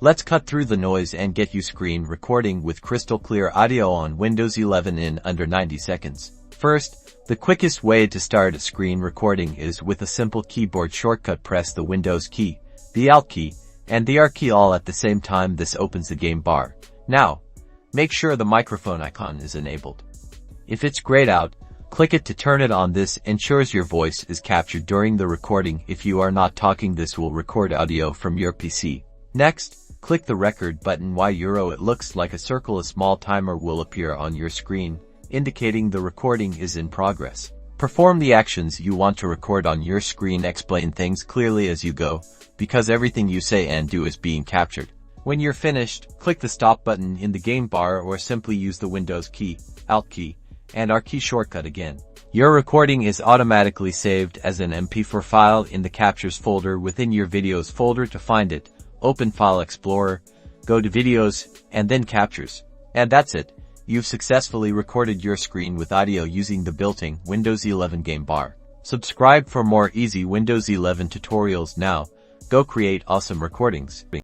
Let's cut through the noise and get you screen recording with crystal clear audio on Windows 11 in under 90 seconds. First, the quickest way to start a screen recording is with a simple keyboard shortcut. Press the Windows key, the Alt key, and the R key all at the same time. This opens the game bar. Now, make sure the microphone icon is enabled. If it's grayed out, click it to turn it on. This ensures your voice is captured during the recording. If you are not talking, this will record audio from your PC. Next, click the record button. It looks like a circle. A small timer will appear on your screen, indicating the recording is in progress. Perform the actions you want to record on your screen. Explain things clearly as you go, because everything you say and do is being captured. When you're finished, click the stop button in the game bar or simply use the Windows key, Alt key, and R key shortcut again. Your recording is automatically saved as an MP4 file in the Captures folder within your Videos folder. To find it, open File Explorer, go to Videos, and then Captures. And that's it. You've successfully recorded your screen with audio using the built-in Windows 11 game bar. Subscribe for more easy Windows 11 tutorials now. Go create awesome recordings.